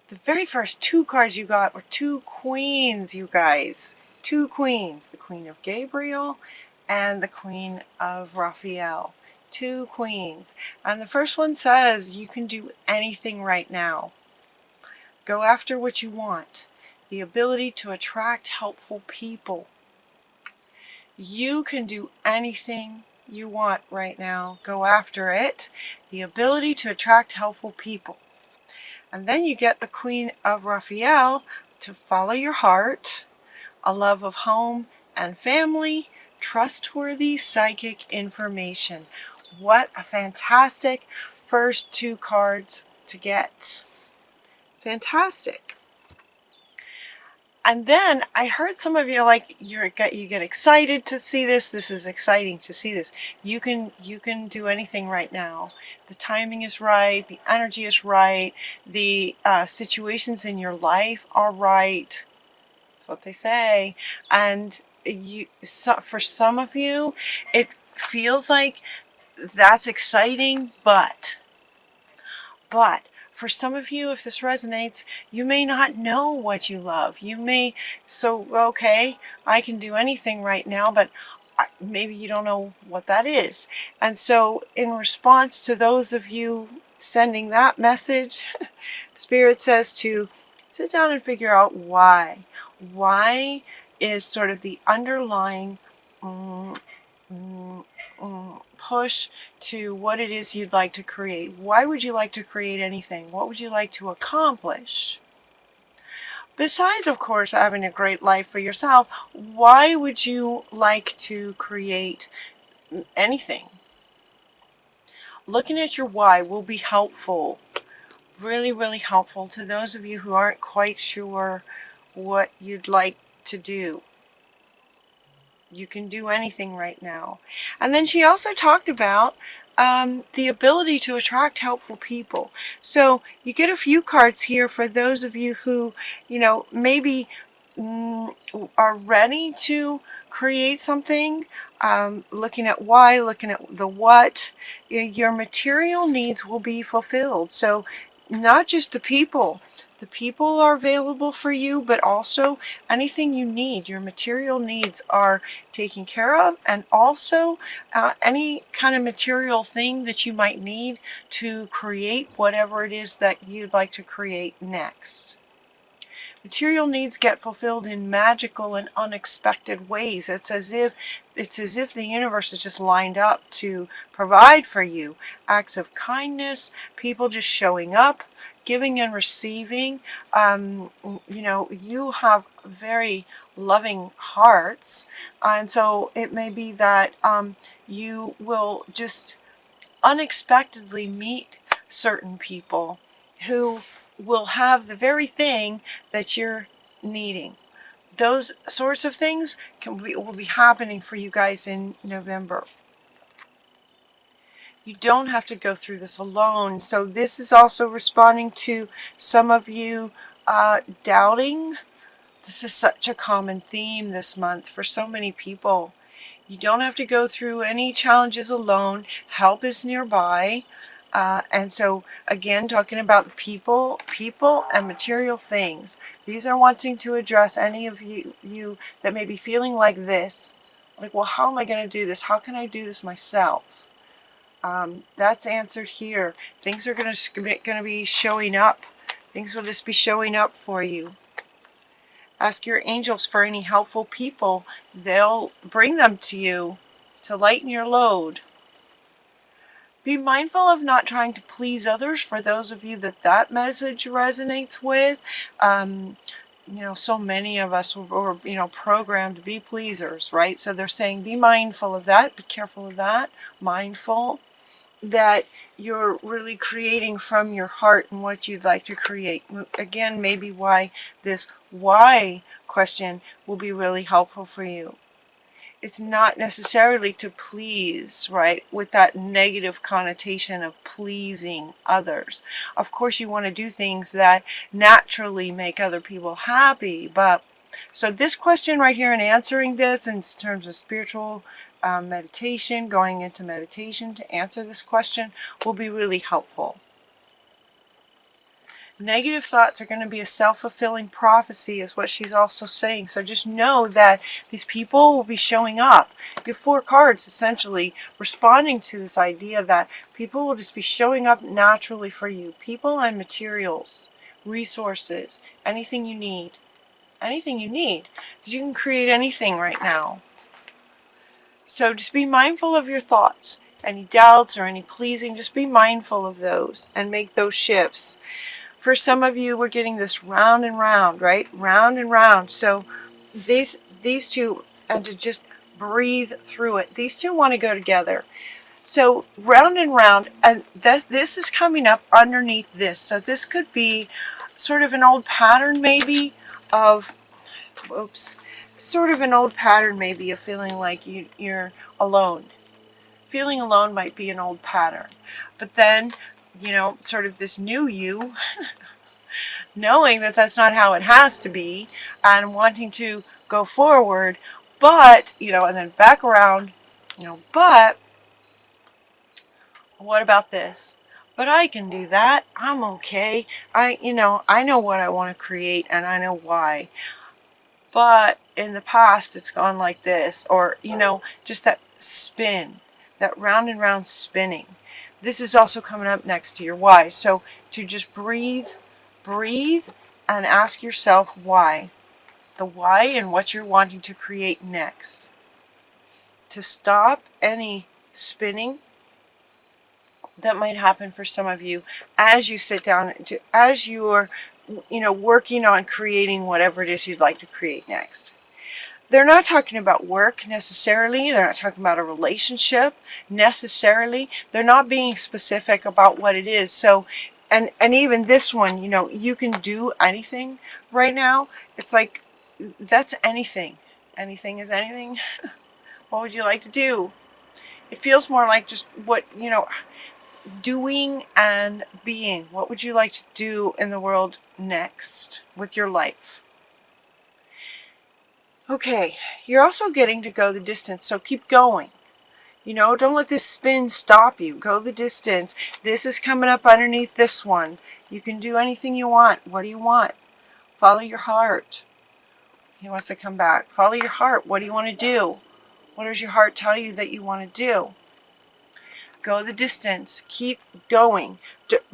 The very first two cards you got were two queens, you guys. Two queens. The Queen of Gabriel and the Queen of Raphael. Two queens. And the first one says you can do anything right now. Go after what you want. The ability to attract helpful people. You can do anything you want right now. Go after it. The ability to attract helpful people. And then you get the Queen of Raphael to follow your heart, a love of home and family, trustworthy psychic information. What a fantastic first two cards to get. Fantastic. And then I heard some of you like you get excited to see this. This is exciting to see this. You can do anything right now. The timing is right. The energy is right. The situations in your life are right. That's what they say. And for some of you, it feels like that's exciting, but for some of you, if this resonates, you may not know what you love. You may, okay, I can do anything right now, but maybe you don't know what that is. And so in response to those of you sending that message, Spirit says to sit down and figure out why. Why is sort of the underlying push to what it is you'd like to create. Why would you like to create anything? What would you like to accomplish? Besides, of course, having a great life for yourself, why would you like to create anything? Looking at your why will be helpful, really, really helpful to those of you who aren't quite sure what you'd like to do. You can do anything right now. And then she also talked about the ability to attract helpful people. So you get a few cards here for those of you who, maybe are ready to create something, looking at why, looking at the what. Your material needs will be fulfilled. So not just the people. The people are available for you, but also anything you need. Your material needs are taken care of, and also any kind of material thing that you might need to create whatever it is that you'd like to create next. Material needs get fulfilled in magical and unexpected ways. It's as if the universe is just lined up to provide for you. Acts of kindness, people just showing up, giving and receiving. You have very loving hearts, and so it may be that you will just unexpectedly meet certain people who will have the very thing that you're needing. Those sorts of things will be happening for you guys in November. You don't have to go through this alone. So this is also responding to some of you doubting. This is such a common theme this month for so many people. You don't have to go through any challenges alone. Help is nearby. And so again, talking about the people and material things. These are wanting to address any of you that may be feeling like this. Like, well, how am I going to do this? How can I do this myself? That's answered here. Things are going to be showing up. Things will just be showing up for you. Ask your angels for any helpful people. They'll bring them to you to lighten your load. Be mindful of not trying to please others for those of you that message resonates with. So many of us were programmed to be pleasers, right? So they're saying be mindful of that, be careful of that, mindful that you're really creating from your heart and what you'd like to create. Again, maybe why this why question will be really helpful for you. It's not necessarily to please, right, with that negative connotation of pleasing others. Of course, you want to do things that naturally make other people happy, but so this question right here and answering this in terms of spiritual meditation, going into meditation to answer this question will be really helpful. Negative thoughts are going to be a self-fulfilling prophecy is what she's also saying. So just know that these people will be showing up. You have 4 cards essentially responding to this idea that people will just be showing up naturally for you. People and materials, resources, anything you need. Anything you need. Because you can create anything right now. So just be mindful of your thoughts. Any doubts or any pleasing, just be mindful of those and make those shifts. For some of you, we're getting this round and round, right? Round and round. So these two, and to just breathe through it. These two want to go together. So round and round, and this is coming up underneath this. So this could be sort of an old pattern maybe of, sort of an old pattern maybe of feeling like you're alone. Feeling alone might be an old pattern. But then, you know, sort of this new you, knowing that that's not how it has to be, and wanting to go forward, but, you know, and then back around, you know, but what about this? But I can do that. I'm okay. I know what I want to create and I know why. But in the past, it's gone like this, or, you know, just that spin, that round and round spinning. This is also coming up next to your why. So to just breathe, and ask yourself why. The why and what you're wanting to create next. To stop any spinning that might happen for some of you as you sit down, as you're, you know, working on creating whatever it is you'd like to create next. They're not talking about work necessarily. They're not talking about a relationship necessarily. They're not being specific about what it is. So, and even this one, you know, you can do anything right now. It's like, that's anything. Anything is anything. What would you like to do? It feels more like just what, you know, doing and being. What would you like to do in the world next with your life? Okay, you're also getting to go the distance, so keep going. You know, don't let this spin stop you. Go the distance. This is coming up underneath this one. You can do anything you want. What do you want? Follow your heart. He wants to come back. Follow your heart. What do you want to do? What does your heart tell you that you want to do? Go the distance. Keep going.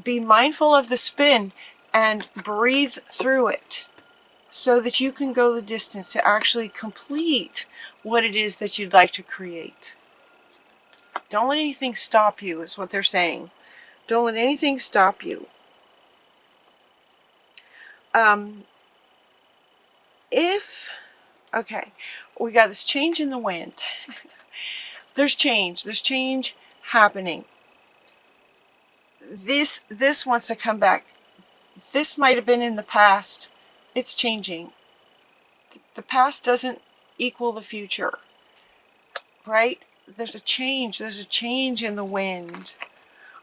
Be mindful of the spin and breathe through it so that you can go the distance to actually complete what it is that you'd like to create. Don't let anything stop you, is what they're saying. Don't let anything stop you. Okay, we got this change in the wind. There's change happening. This wants to come back. This might have been in the past. It's changing. The past doesn't equal the future, right? There's a change in the wind.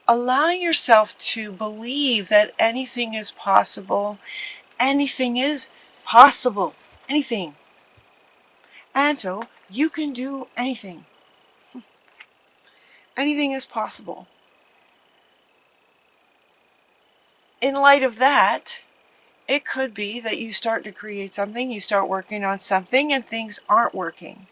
Allow yourself to believe that anything is possible. Anything is possible. Anything. And so you can do anything. Anything is possible. In light of that, it could be that you start to create something, you start working on something, and things aren't working.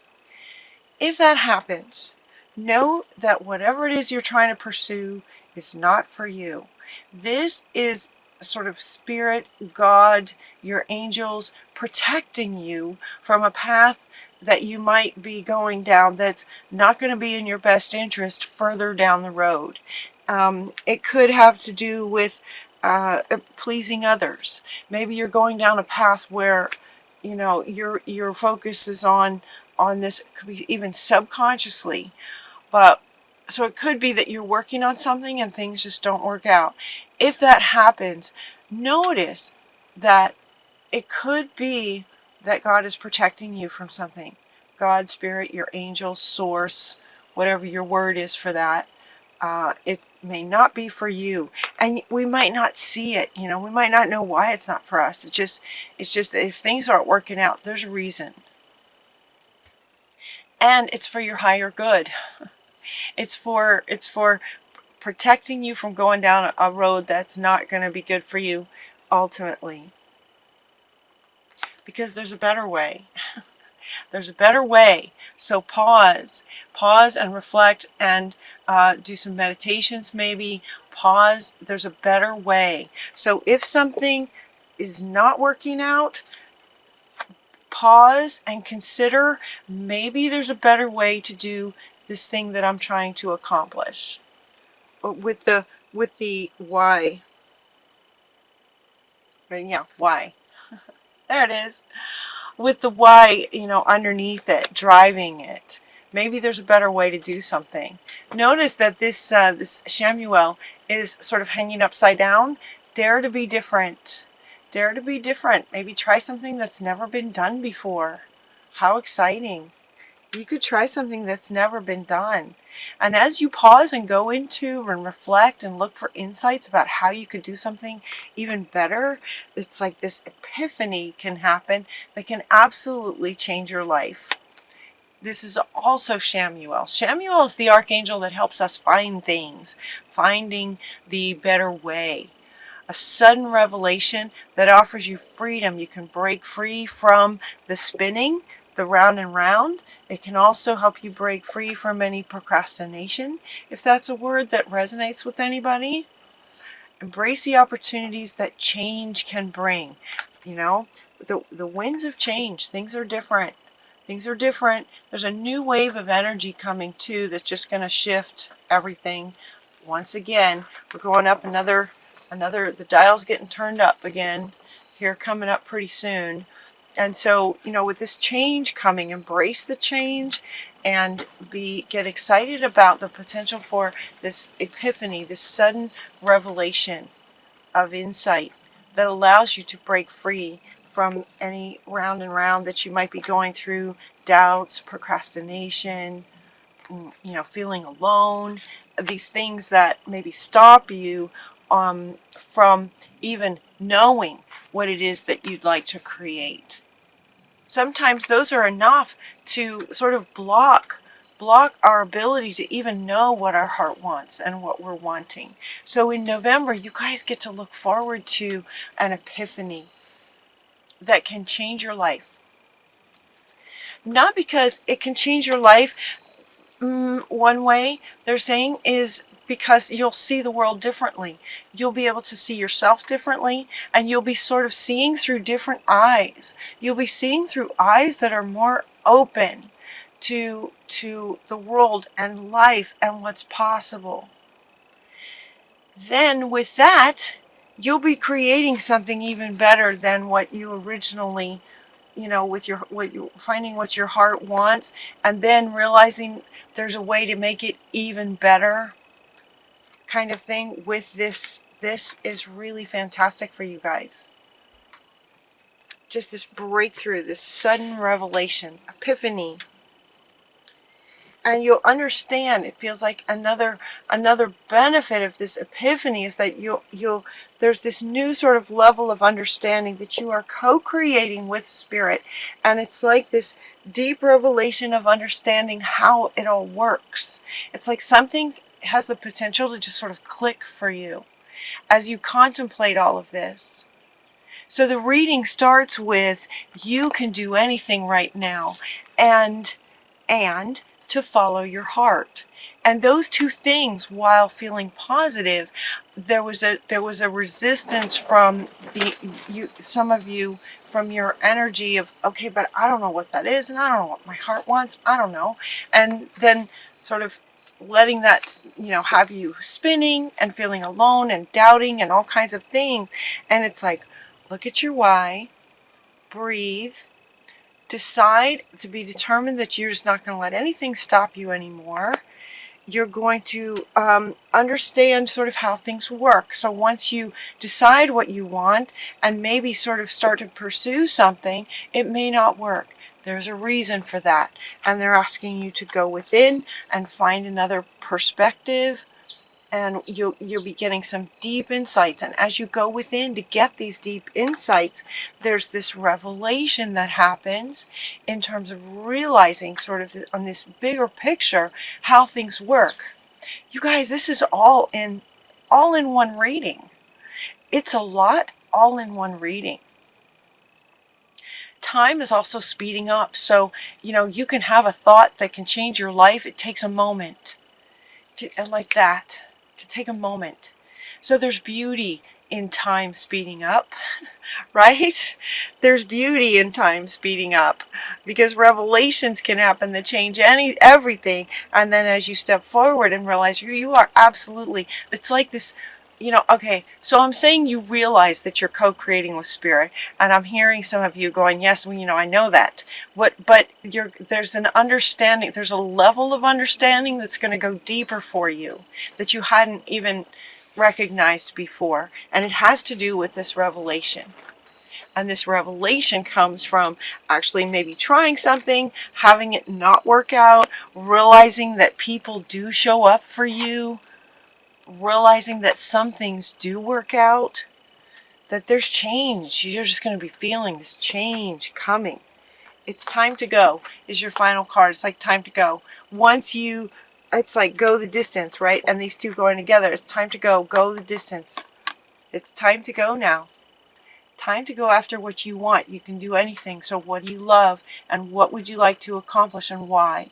If that happens, know that whatever it is you're trying to pursue is not for you. This is sort of spirit, God, your angels protecting you from a path that you might be going down that's not going to be in your best interest further down the road. It could have to do with pleasing others. Maybe you're going down a path where, you know, your focus is on this. It could be even subconsciously, but so it could be that you're working on something and things just don't work out. If that happens, notice that it could be that God is protecting you from something. God, Spirit, your angel, source, whatever your word is for that. It may not be for you, and we might not see it. You know, we might not know why it's not for us. It's just that if things aren't working out, there's a reason, and it's for your higher good. It's for protecting you from going down a road that's not going to be good for you ultimately, because there's a better way. There's a better way. So pause and reflect, and do some meditations maybe. Pause. There's a better way. So if something is not working out, pause and consider, maybe there's a better way to do this thing that I'm trying to accomplish. With the why. Right, yeah, why. There it is. With the why, underneath it, driving it. Maybe there's a better way to do something. Notice that this Shamuel is sort of hanging upside down. Dare to be different. Dare to be different. Maybe try something that's never been done before. How exciting. You could try something that's never been done. And as you pause and go into and reflect and look for insights about how you could do something even better, it's like this epiphany can happen that can absolutely change your life. This is also Shamuel. Shamuel is the archangel that helps us find things, finding the better way. A sudden revelation that offers you freedom. You can break free from the spinning, the round and round. It can also help you break free from any procrastination, if that's a word that resonates with anybody. Embrace the opportunities that change can bring. The winds of change. Things are different. Things are different. There's a new wave of energy coming too that's just going to shift everything. Once again, we're going up another, the dial's getting turned up again here, coming up pretty soon. And so, with this change coming, embrace the change and get excited about the potential for this epiphany, this sudden revelation of insight that allows you to break free from any round and round that you might be going through, doubts, procrastination, feeling alone, these things that maybe stop you from even knowing what it is that you'd like to create. Sometimes those are enough to sort of block our ability to even know what our heart wants and what we're wanting. So in November, you guys get to look forward to an epiphany that can change your life. Not because it can change your life one way, they're saying, is because you'll see the world differently. You'll be able to see yourself differently, and you'll be sort of seeing through different eyes. You'll be seeing through eyes that are more open to the world and life and what's possible. Then with that, you'll be creating something even better than what you originally, finding what your heart wants, and then realizing there's a way to make it even better, kind of thing. With this is really fantastic for you guys. Just this breakthrough, this sudden revelation, epiphany. And you'll understand, it feels like another benefit of this epiphany is that there's this new sort of level of understanding that you are co-creating with Spirit. And it's like this deep revelation of understanding how it all works. It's like something has the potential to just sort of click for you as you contemplate all of this. So the reading starts with, you can do anything right now, and to follow your heart. And those two things, while feeling positive, there was a resistance from some of you, from your energy of, okay, but I don't know what that is, and I don't know what my heart wants, I don't know. And then sort of letting that, have you spinning and feeling alone and doubting and all kinds of things. And it's like, look at your why, breathe, decide to be determined that you're just not going to let anything stop you anymore. You're going to understand sort of how things work. So once you decide what you want and maybe sort of start to pursue something, it may not work. There's a reason for that. And they're asking you to go within and find another perspective. And you'll be getting some deep insights. And as you go within to get these deep insights, there's this revelation that happens in terms of realizing sort of on this bigger picture how things work. You guys, this is all in one reading. It's a lot, all in one reading. Time is also speeding up. So, you can have a thought that can change your life. It takes a moment. Like that. It can take a moment. So there's beauty in time speeding up, right? There's beauty in time speeding up, because revelations can happen that change everything. And then as you step forward and realize you are absolutely, it's like this, okay, so I'm saying you realize that you're co-creating with spirit, and I'm hearing some of you going, yes, well, I know that. But there's an understanding, there's a level of understanding that's going to go deeper for you that you hadn't even recognized before, and it has to do with this revelation. And this revelation comes from actually maybe trying something, having it not work out, realizing that people do show up for you, realizing that some things do work out, that there's change. You're just going to be feeling this change coming. It's time to go is your final card. It's like time to go. It's like go the distance, right? And these two going together. It's time to go the distance. It's time to go now. Time to go after what you want. You can do anything. So what do you love? And what would you like to accomplish and why?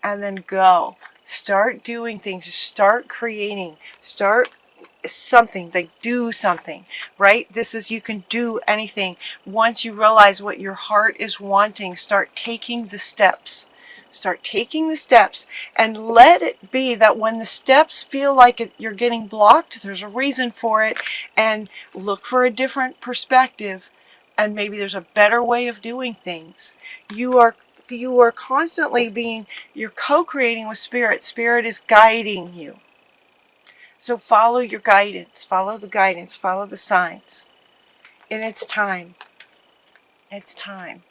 And then go. Start doing things. Start creating. Start something. Like do something, right? This is, you can do anything. Once you realize what your heart is wanting, start taking the steps. Start taking the steps, and let it be that when the steps feel like you're getting blocked, there's a reason for it, and look for a different perspective, and maybe there's a better way of doing things. You are constantly you're co-creating with spirit. Spirit is guiding you. So follow your guidance, follow the signs. And it's time. It's time.